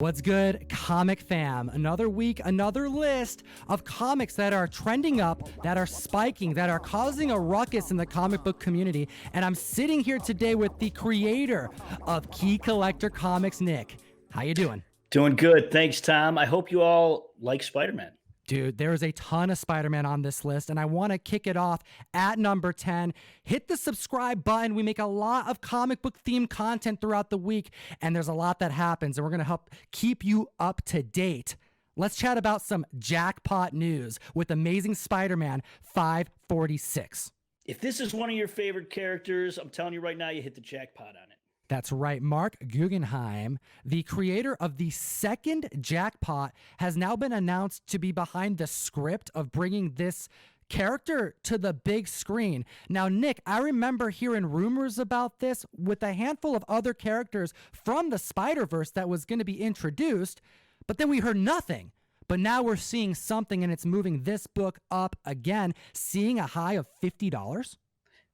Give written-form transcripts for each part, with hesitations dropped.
What's good, comic fam? Another week, another list of comics that are trending up, that are spiking, that are causing a ruckus in the comic book community. And I'm sitting here today with the creator of Key Collector Comics, Nick. How you doing? Doing good. Thanks, Tom. I hope you all like Spider-Man. Dude, there is a ton of Spider-Man on this list, and I want to kick it off at number 10. Hit the subscribe button. We make a lot of comic book themed content throughout the week, and there's a lot that happens, and we're going to help keep you up to date. Let's chat about some jackpot news with Amazing Spider-Man 546. If this is one of your favorite characters, I'm telling you right now, you hit the jackpot on it. That's right. Mark Guggenheim, the creator of the second jackpot, has now been announced to be behind the script of bringing this character to the big screen. Now, Nick, I remember hearing rumors about this with a handful of other characters from the Spider-Verse that was going to be introduced, but then we heard nothing. But now we're seeing something, and it's moving this book up again, seeing a high of $50.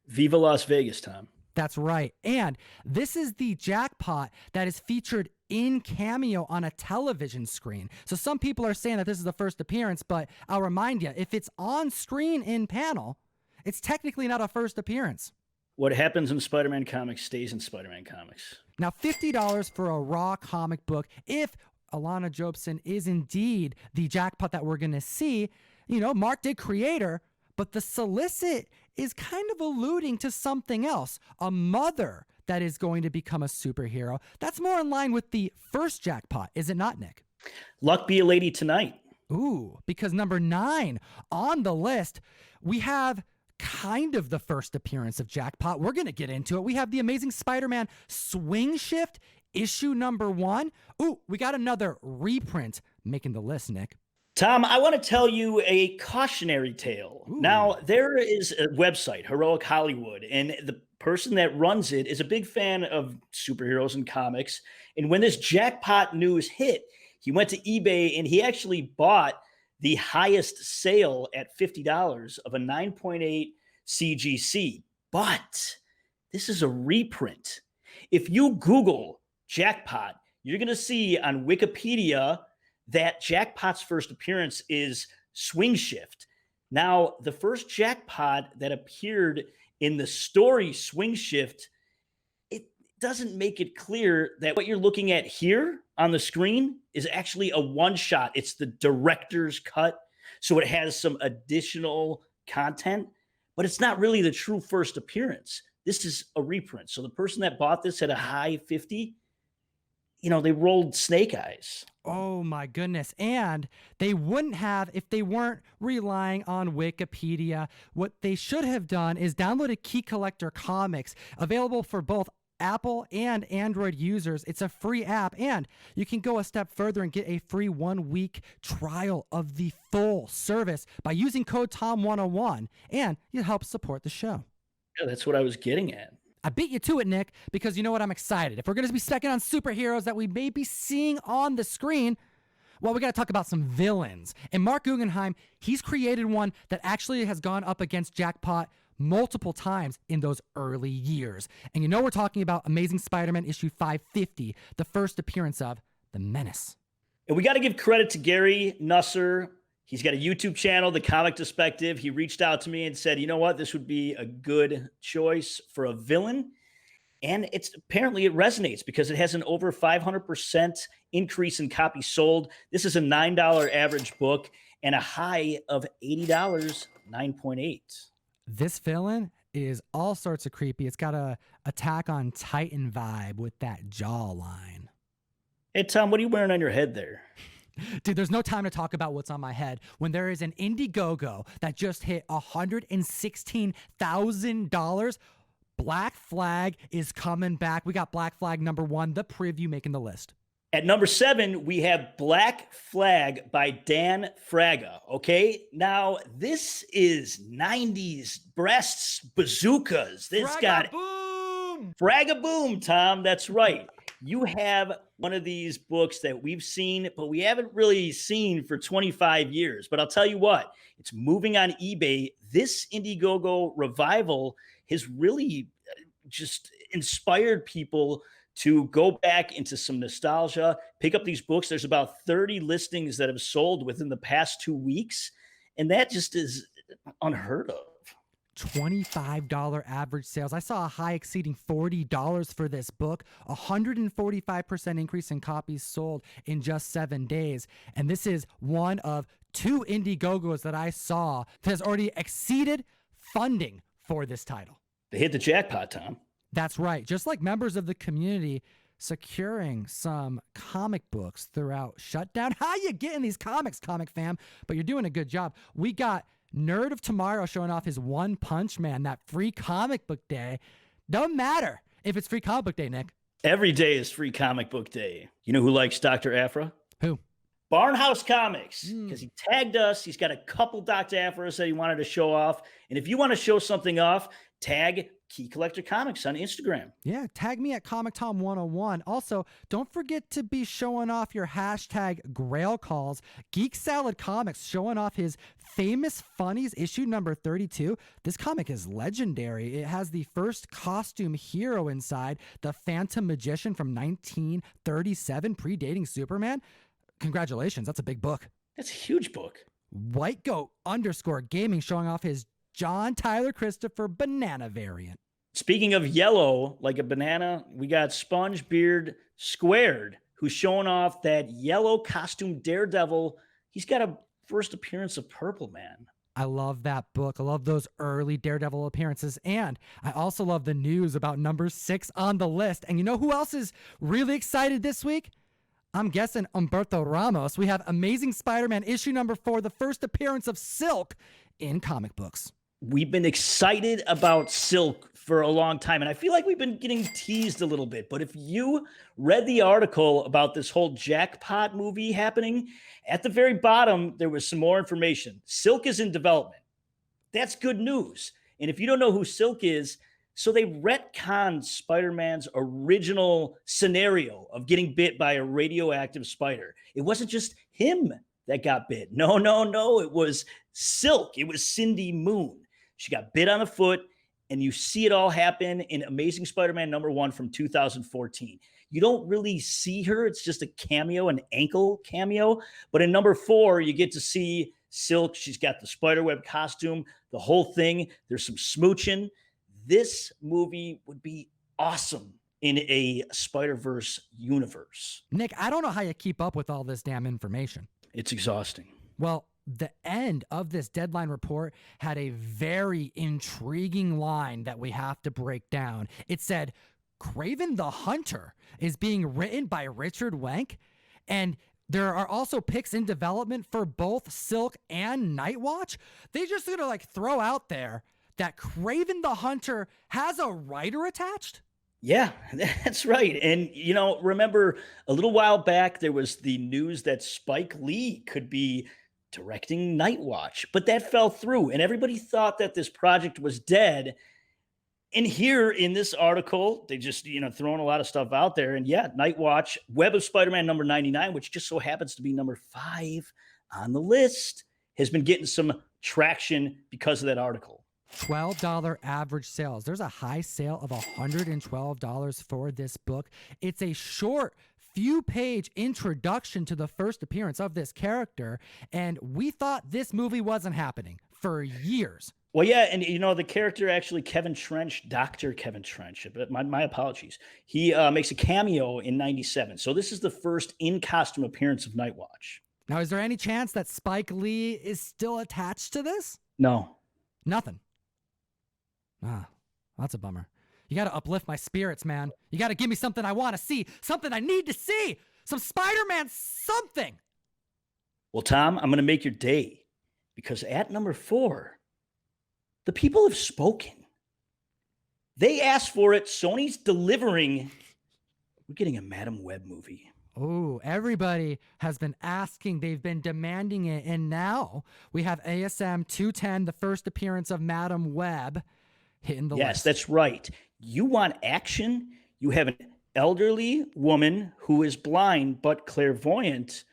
Viva Las Vegas, Tom. That's right. And this is the jackpot that is featured in Cameo on a television screen. So some people are saying that this is the first appearance, but I'll remind you, if it's on screen in panel, it's technically not a first appearance. What happens in Spider-Man comics stays in Spider-Man comics. Now, $50 for a raw comic book. If Alana Jobson is indeed the jackpot that we're going to see, you know, Mark did creator, but the solicit is kind of alluding to something else, a mother that is going to become a superhero. That's more in line with the first jackpot, is it not, Nick? Luck be a lady tonight. Ooh, because number 9 on the list, we have kind of the first appearance of jackpot. We're going to get into it. We have the Amazing Spider-Man Swing Shift, issue number 1. Ooh, we got another reprint making the list, Nick. Tom, I want to tell you a cautionary tale. Ooh. Now, there is a website, Heroic Hollywood, and the person that runs it is a big fan of superheroes and comics. And when this jackpot news hit, he went to eBay and he actually bought the highest sale at $50 of a 9.8 CGC. But this is a reprint. If you Google jackpot, you're going to see on Wikipedia that jackpot's first appearance is Swing Shift. Now, the first jackpot that appeared in the story Swing Shift, it doesn't make it clear that what you're looking at here on the screen is actually a one-shot. It's the director's cut, so it has some additional content, but it's not really the true first appearance. This is a reprint. So the person that bought this at a high 50, you know, they rolled snake eyes. Oh my goodness. And they wouldn't have if they weren't relying on Wikipedia. What they should have done is downloaded Key Collector Comics, available for both Apple and Android users. It's a free app, and you can go a step further and get a free 1-week trial of the full service by using code Tom101, and you help support the show. Yeah, that's what I was getting at. I beat you to it, Nick, because you know what? I'm excited. If we're going to be second on superheroes that we may be seeing on the screen, well, we got to talk about some villains. And Mark Guggenheim, he's created one that actually has gone up against jackpot multiple times in those early years. And you know we're talking about Amazing Spider-Man issue 550, the first appearance of the Menace. And we got to give credit to Gary Nusser. He's got a YouTube channel, The Comic Perspective. He reached out to me and said, you know what, this would be a good choice for a villain. And apparently it resonates because it has an over 500% increase in copies sold. This is a $9 average book and a high of $80, 9.8. This villain is all sorts of creepy. It's got a Attack on Titan vibe with that jawline. Hey, Tom, what are you wearing on your head there? Dude, there's no time to talk about what's on my head when there is an Indiegogo that just hit $116,000. Black Flag is coming back. We got Black Flag number 1, the preview making the list. At number 7, we have Black Flag by Dan Fraga. Okay, now this is 90s breasts bazookas. This got boom! Fraga boom, Tom. That's right. You have one of these books that we've seen, but we haven't really seen for 25 years. But I'll tell you what, it's moving on eBay. This Indiegogo revival has really just inspired people to go back into some nostalgia, pick up these books. There's about 30 listings that have sold within the past 2 weeks, and that just is unheard of. $25 average sales. I saw a high exceeding $40 for this book, 145% increase in copies sold in just 7 days. And this is one of 2 Indiegogos that I saw that has already exceeded funding for this title. They hit the jackpot, Tom. That's right. Just like members of the community securing some comic books throughout shutdown. How you getting these comics, comic fam? But you're doing a good job. We got Nerd of Tomorrow showing off his One Punch Man, that free comic book day. Don't matter if it's free comic book day, Nick. Every day is free comic book day. You know who likes Dr. Afra? Who? Barnhouse Comics, because he tagged us. He's got a couple Dr. Afras that he wanted to show off. And if you want to show something off, tag Key Collector Comics on Instagram. Yeah, tag me at ComicTom101. Also, don't forget to be showing off your hashtag Grail calls. Geek Salad Comics showing off his Famous Funnies issue number 32. This comic is legendary. It has the first costume hero inside, the Phantom Magician from 1937, predating Superman. Congratulations, that's a big book. That's a huge book. White Goat _ Gaming showing off his John Tyler Christopher banana variant. Speaking of yellow, like a banana, we got Sponge Beard Squared, who's showing off that yellow costume Daredevil. He's got a first appearance of Purple Man. I love that book. I love those early Daredevil appearances. And I also love the news about number 6 on the list. And you know who else is really excited this week? I'm guessing Humberto Ramos. We have Amazing Spider-Man issue number 4, the first appearance of Silk in comic books. We've been excited about Silk for a long time, and I feel like we've been getting teased a little bit. But if you read the article about this whole jackpot movie happening, at the very bottom, there was some more information. Silk is in development. That's good news. And if you don't know who Silk is, so they retconned Spider-Man's original scenario of getting bit by a radioactive spider. It wasn't just him that got bit. No. It was Silk. It was Cindy Moon. She got bit on the foot, and you see it all happen in Amazing Spider-Man number 1 from 2014. You don't really see her. It's just a cameo, an ankle cameo. But in number 4, you get to see Silk. She's got the spiderweb costume, the whole thing. There's some smooching. This movie would be awesome in a Spider-Verse universe. Nick, I don't know how you keep up with all this damn information. It's exhausting. Well, the end of this deadline report had a very intriguing line that we have to break down. It said, Kraven the Hunter is being written by Richard Wenk, and there are also picks in development for both Silk and Nightwatch. They just gonna like throw out there that Kraven the Hunter has a writer attached? Yeah, that's right. And, you know, remember a little while back, there was the news that Spike Lee could be directing Nightwatch, but that fell through and everybody thought that this project was dead. And here in this article, they just, throwing a lot of stuff out there. And yeah, Nightwatch, Web of Spider-Man number 99, which just so happens to be number 5 on the list, has been getting some traction because of that article. $12 average sales. There's a high sale of $112 for this book. It's a short, few-page introduction to the first appearance of this character, and we thought this movie wasn't happening for years. Well, yeah, and the character actually, Kevin Trench, Dr. Kevin Trench, but my apologies. He makes a cameo in 97. So this is the first in-costume appearance of Nightwatch. Now, is there any chance that Spike Lee is still attached to this? No. Nothing. Ah, that's a bummer. You got to uplift my spirits, man. You got to give me something I want to see, something I need to see, some Spider-Man something. Well, Tom, I'm going to make your day because at number 4, the people have spoken. They asked for it. Sony's delivering. We're getting a Madam Web movie. Oh, everybody has been asking. They've been demanding it. And now we have ASM 210, the first appearance of Madam Web, hitting the list. Yes, that's right. You want action? You have an elderly woman who is blind but clairvoyant,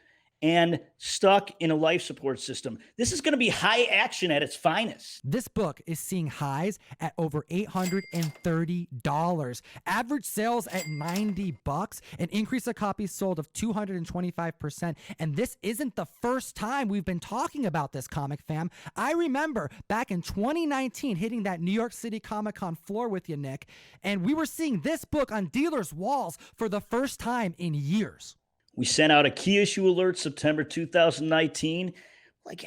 and stuck in a life support system. This is going to be high action at its finest. This book is seeing highs at over $830, average sales at $90, an increase of copies sold of 225%. And this isn't the first time we've been talking about this, comic fam. I remember back in 2019 hitting that New York City Comic-Con floor with you, Nick, and we were seeing this book on dealers' walls for the first time in years. We sent out a key issue alert September 2019. Like,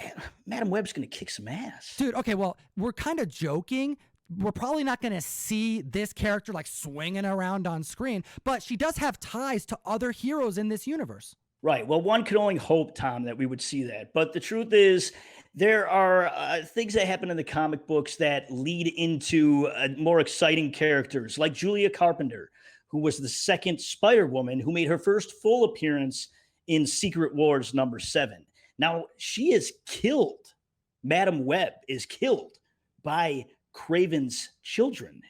Madam Web's going to kick some ass. Dude, okay, well, we're kind of joking. We're probably not going to see this character like swinging around on screen, but she does have ties to other heroes in this universe. Right. Well, one could only hope, Tom, that we would see that. But the truth is, there are things that happen in the comic books that lead into more exciting characters, like Julia Carpenter, who was the second Spider-Woman, who made her first full appearance in Secret Wars #7. Now, she is killed. Madam Web is killed by Kraven's children.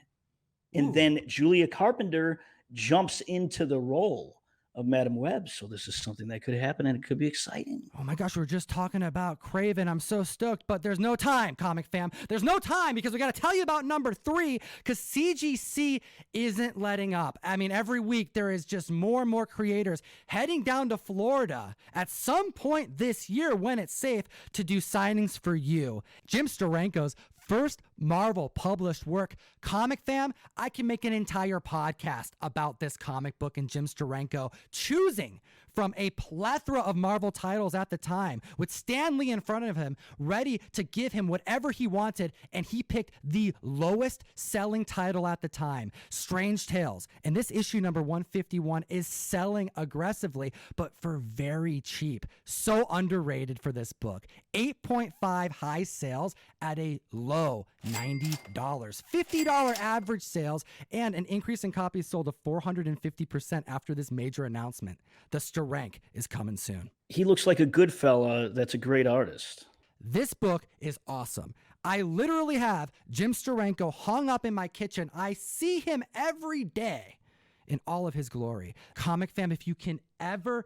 And then Julia Carpenter jumps into the role of Madam Web. So this is something that could happen, and it could be exciting. Oh my gosh, we're just talking about Kraven. I'm so stoked, but there's no time, comic fam. There's no time because we got to tell you about #3 because CGC isn't letting up. I mean, every week there is just more and more creators heading down to Florida at some point this year when it's safe to do signings for you. Jim Steranko's first Marvel published work. Comic fam, I can make an entire podcast about this comic book and Jim Steranko choosing from a plethora of Marvel titles at the time, with Stan Lee in front of him, ready to give him whatever he wanted, and he picked the lowest selling title at the time, Strange Tales. And this issue number 151 is selling aggressively, but for very cheap. So underrated for this book. 8.5 high sales at a low $90. $50 average sales, and an increase in copies sold of 450% after this major announcement. The Sterank is coming soon. He looks like a good fella that's a great artist. This book is awesome. I literally have Jim Steranko hung up in my kitchen. I see him every day in all of his glory. Comic fam, if you can ever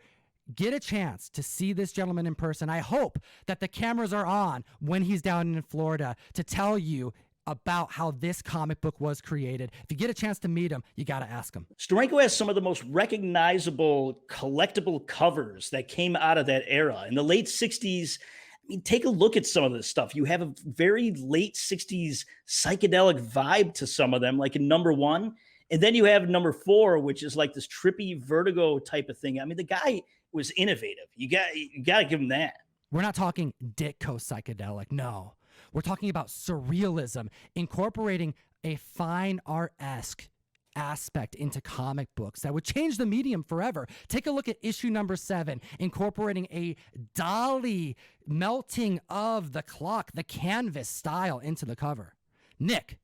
get a chance to see this gentleman in person, I hope that the cameras are on when he's down in Florida to tell you about how this comic book was created. If you get a chance to meet him, you got to ask him. Steranko has some of the most recognizable collectible covers that came out of that era. In the late 60s, I mean, take a look at some of this stuff. You have a very late 60s psychedelic vibe to some of them, like in #1. And then you have #4, which is like this trippy vertigo type of thing. I mean, the guy was innovative. You got to give him that. We're not talking Ditko psychedelic, no. We're talking about surrealism, incorporating a fine art-esque aspect into comic books that would change the medium forever. Take a look at issue #7, incorporating a dolly melting of the clock, the canvas style into the cover. Nick,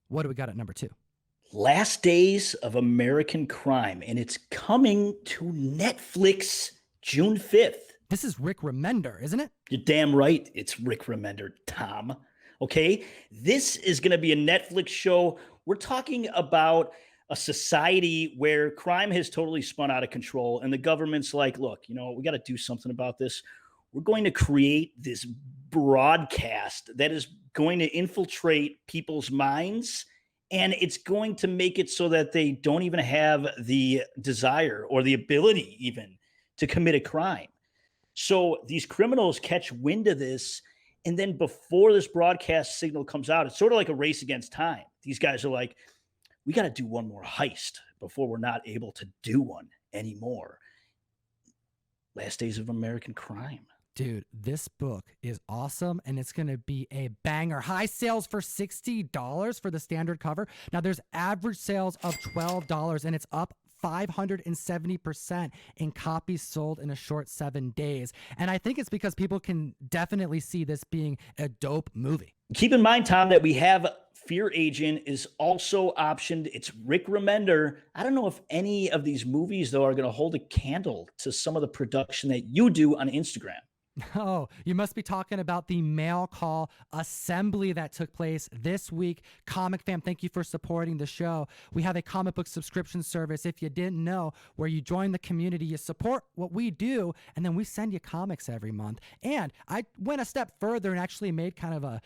what do we got at #2? Last Days of American Crime, and it's coming to Netflix June 5th. This is Rick Remender, isn't it? You're damn right it's Rick Remender, Tom. Okay? This is going to be a Netflix show. We're talking about a society where crime has totally spun out of control, and the government's like, look, you know, we got to do something about this. We're going to create this broadcast that is going to infiltrate people's minds, and it's going to make it so that they don't even have the desire or the ability even to commit a crime. So these criminals catch wind of this, and then before this broadcast signal comes out, it's sort of like a race against time. These guys are like, we got to do one more heist before we're not able to do one anymore. Last Days of American Crime. Dude, this book is awesome, and it's going to be a banger. High sales for $60 for the standard cover. Now, there's average sales of $12, and it's up 570% in copies sold in a short 7 days. And I think it's because people can definitely see this being a dope movie. Keep in mind, Tom, that we have Fear Agent is also optioned. It's Rick Remender. I don't know if any of these movies, though, are going to hold a candle to some of the production that you do on Instagram. Oh, you must be talking about the mail call assembly that took place this week. Comic fam, thank you for supporting the show. We have a comic book subscription service, if you didn't know, where you join the community, you support what we do, and then we send you comics every month. And I went a step further and actually made kind of a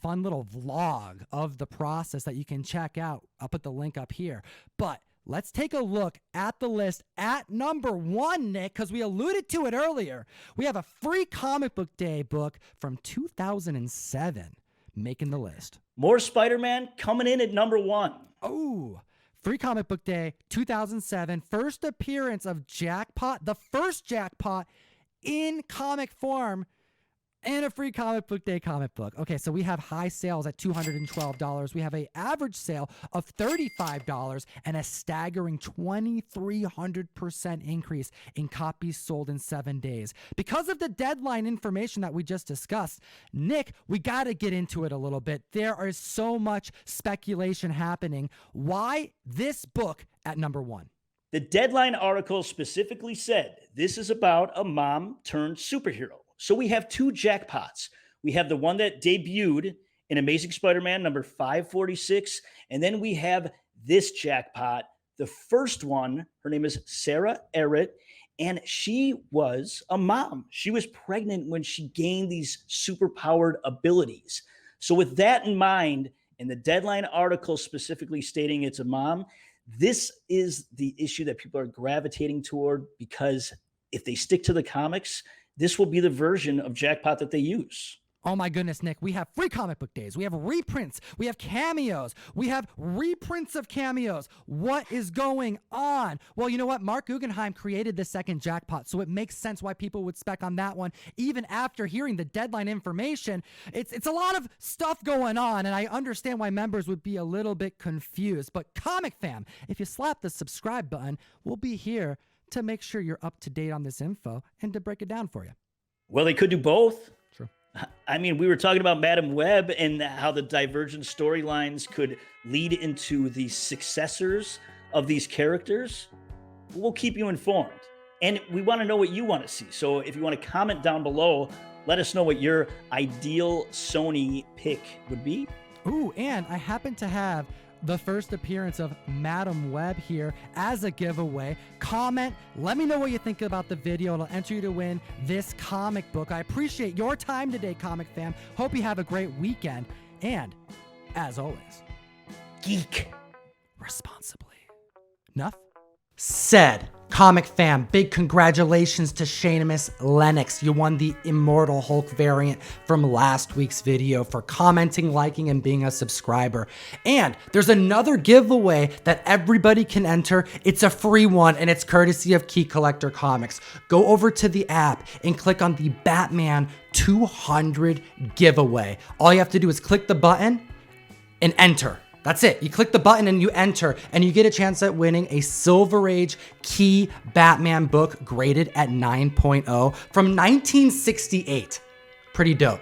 fun little vlog of the process that you can check out. I'll put the link up here. But let's take a look at the list at number 1, Nick, because we alluded to it earlier. We have a free comic book day book from 2007 making the list. More Spider-Man coming in at number 1. Oh, free comic book day 2007. First appearance of Jackpot, the first Jackpot in comic form. And a free comic book day comic book. Okay, so we have high sales at $212. We have an average sale of $35 and a staggering 2,300% increase in copies sold in 7 days. Because of the deadline information that we just discussed, Nick, we got to get into it a little bit. There is so much speculation happening. Why this book at number 1? The Deadline article specifically said this is about a mom turned superhero. So we have 2 jackpots. We have the one that debuted in Amazing Spider-Man number 546. And then we have this jackpot. The first one, her name is Sarah Errett, and she was a mom. She was pregnant when she gained these superpowered abilities. So with that in mind, and the Deadline article specifically stating it's a mom, this is the issue that people are gravitating toward, because if they stick to the comics, this will be the version of Jackpot that they use. Oh my goodness, Nick, we have free comic book days. We have reprints. We have cameos. We have reprints of cameos. What is going on? Well, you know what? Mark Guggenheim created the second Jackpot, so it makes sense why people would spec on that one. Even after hearing the Deadline information, it's a lot of stuff going on, and I understand why members would be a little bit confused. But Comic Fam, if you slap the subscribe button, we'll be here to make sure you're up to date on this info and to break it down for you. Well, they could do both. True. I mean, we were talking about Madam Web and how the divergent storylines could lead into the successors of these characters. We'll keep you informed. And we want to know what you want to see. So if you want to comment down below, let us know what your ideal Sony pick would be. Ooh, and I happen to have the first appearance of Madam Web here as a giveaway. Comment, let me know what you think about the video. It'll enter you to win this comic book. I appreciate your time today, Comic Fam. Hope you have a great weekend. And, as always, Geek responsibly. Enough said. Comic Fam, big congratulations to Seamus Lennox. You won the Immortal Hulk variant from last week's video for commenting, liking, and being a subscriber. And there's another giveaway that everybody can enter. It's a free one, and it's courtesy of Key Collector Comics. Go over to the app and click on the Batman 200 giveaway. All you have to do is click the button and enter. That's it. You click the button and you enter, and you get a chance at winning a Silver Age Key Batman book graded at 9.0 from 1968. Pretty dope.